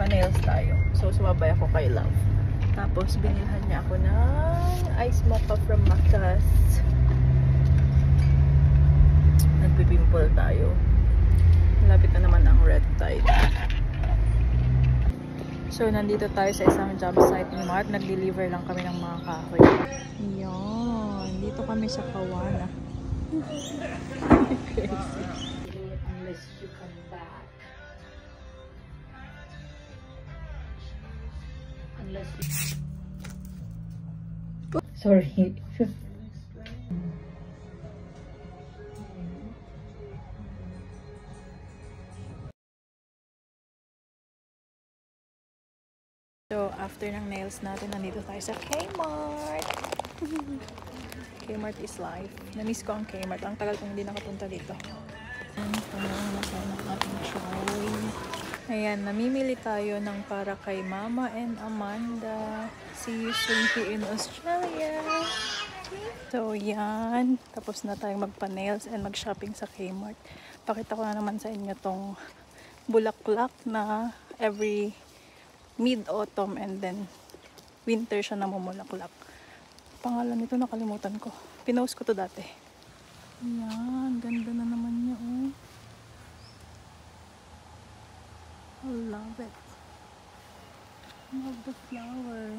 magpa-nails tayo. So, sumabay ako kay Love. Tapos, binilhan niya ako ng ice mocha from Macas. Nagpipimple tayo. Malapit na naman ang red tide. So, nandito tayo sa isang job site ni Mart. Nag-deliver lang kami ng mga kahoy. Yan. Dito kami sa Kawana. Crazy. Unless you come back. Unless you... Sorry. So, after ng nails natin, nandito tayo sa Kmart. Kmart is life. Na-miss ko ang Kmart. Ang tagal kong hindi nakapunta dito. Ayan, namimili tayo ng para kay Mama and Amanda. See you soon here in Australia. So, yan. Tapos na tayong magpa-nails and mag-shopping sa Kmart. Pakita ko na naman sa inyo tong bulaklak na every mid-autumn and then winter siya namumulaklak. Pangalan nito nakalimutan ko. Pinost ko to dati. Ayan, ganda na naman niya, oh. I love it. I love the flower.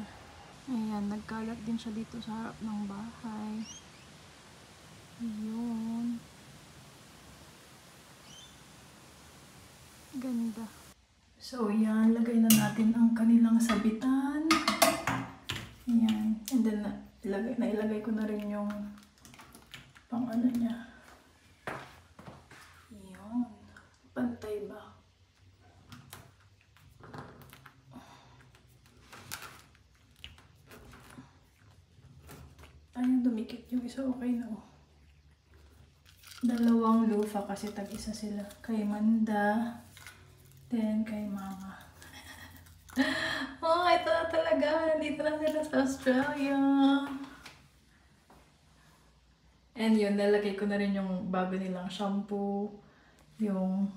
Ayan, nagkalat din siya dito sa harap ng bahay. Ayun. Ganda. So, yan. Lagay na natin ang kanilang sabitan. Ayan. And then, nailagay ko na rin yung pang-ano niya. Ayan. Pantay ba? Ayun, dumikit yung isa. Okay na, oh. Dalawang lufa kasi tag-isa sila. Kay Manda. Then, kay Mama. Oh, ito na talaga. Nandito na sila sa Australia. And yun, nalagay ko na rin yung bago nilang shampoo. Yung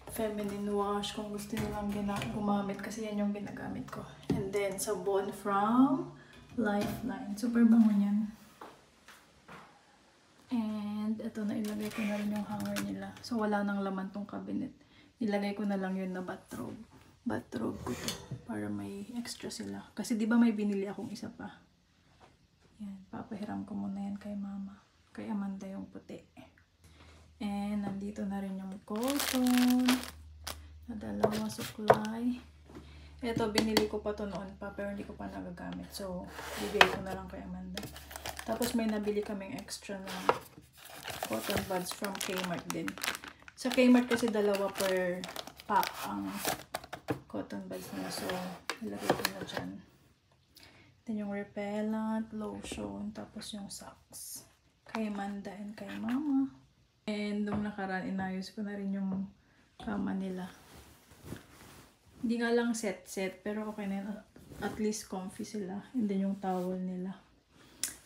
feminine wash kung gusto nilang gumamit. Kasi yan yung ginagamit ko. And then, sabon from Lifeline. Super bango niyan. And, ito na ilagay ko na rin yung hanger nila. So, wala nang laman tong cabinet. Nilagay ko na lang yun na bathrobe. Bathrobe ko to. Para may extra sila. Kasi di ba may binili akong isa pa. Yan. Papahiram ko muna yan kay Mama. Kay Amanda yung puti. And nandito na rin yung cotton. Na dalawa supply. Ito, binili ko pa to noon pa. Pero hindi ko pa nagagamit. So, bigay ko na lang kay Amanda. Tapos may nabili kaming extra na cotton buds from Kmart din. Sa Kmart kasi dalawa per pack ang cotton buds nila. So, ilagay ko na dyan. Then yung repellent, lotion, tapos yung socks. Kay Amanda and kay Mama. And nung nakaraan, inayos ko na rin yung kama nila. Hindi nga lang set-set, pero okay na yun. At least comfy sila. And then yung towel nila.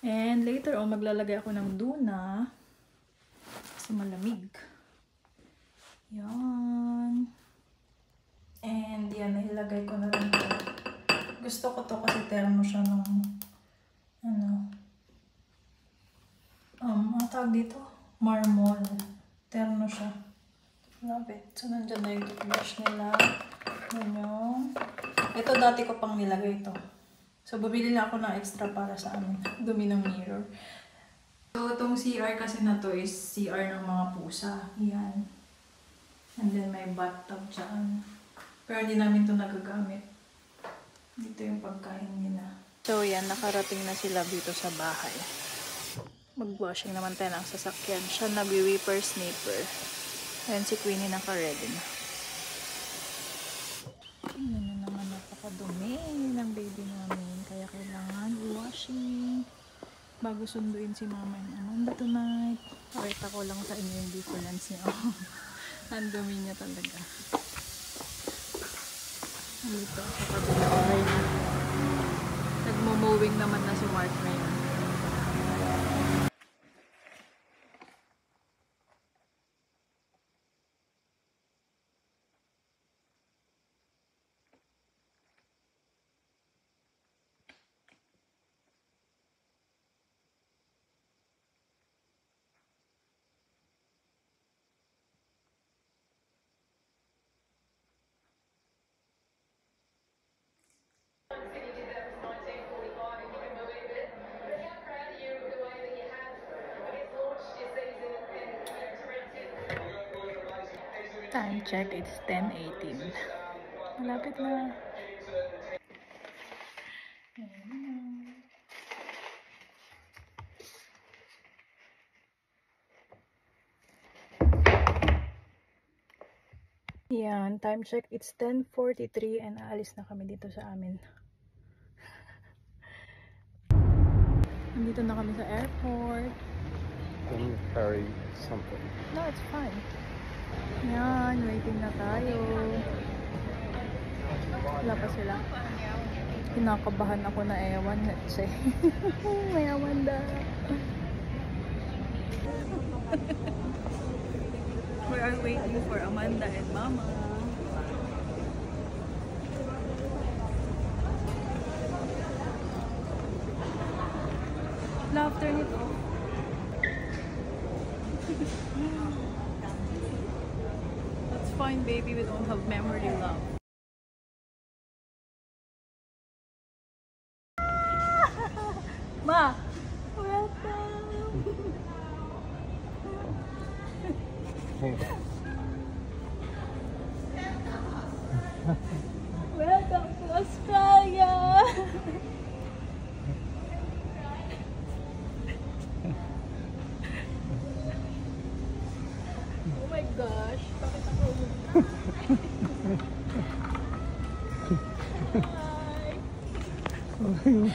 And later on, maglalagay ako ng duna. Kasi malamig. Yan. And yan, nahilagay ko na rin ito. Gusto ko to kasi termo siya ng ano, tawag dito? Marmol. Termo siya. Love it. So, nandyan na yung toothbrush nila. Ganyan. Ito, dati ko pang nilagay ito. So, bumili na ako ng extra para sa amin. Dumi ng mirror. So, itong CR kasi na to is CR ng mga pusa. Yan. And then, may bathtub dyan. Pero hindi namin ito nagagamit. Dito yung pagkain nila. So, yan. Nakarating na sila dito sa bahay. Mag-washing naman tayo ng sasakyan. Siya nag-weeper snipper. Ayan si Queenie naka-ready na. Ayan na naman, napakadumi ng baby namin. Kaya kailangan i-washing bago sunduin si Mama and Amanda tonight. Pakita ko lang sa inyo yung difference niya. Ang dumi niya talaga. Dito sa kabila. Nagmo-mowing naman na si Mark ngayon. Time check, it's 10:18. Malapit na. Ayan na. Yan, time check, it's 10:43 and aalis na kami dito sa amin. Nandito na kami sa airport. Let me carry something. No, it's fine. Yan, waiting na tayo. Wala pa sila. Kinakabahan ako na ewan. Let's say. May Amanda. We are waiting for Amanda and Mama. Love, turn it off. That's fine, baby. We don't have memory, love. Ma! Welcome! Welcome to Australia! Oh my gosh! Bakit ako? Hi!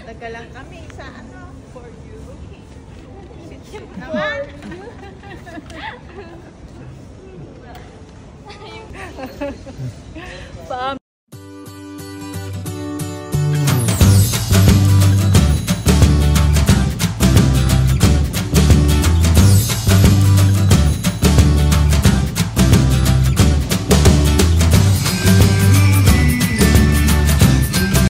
Taga lang kami sa ano. For you. Sit naman. Pam.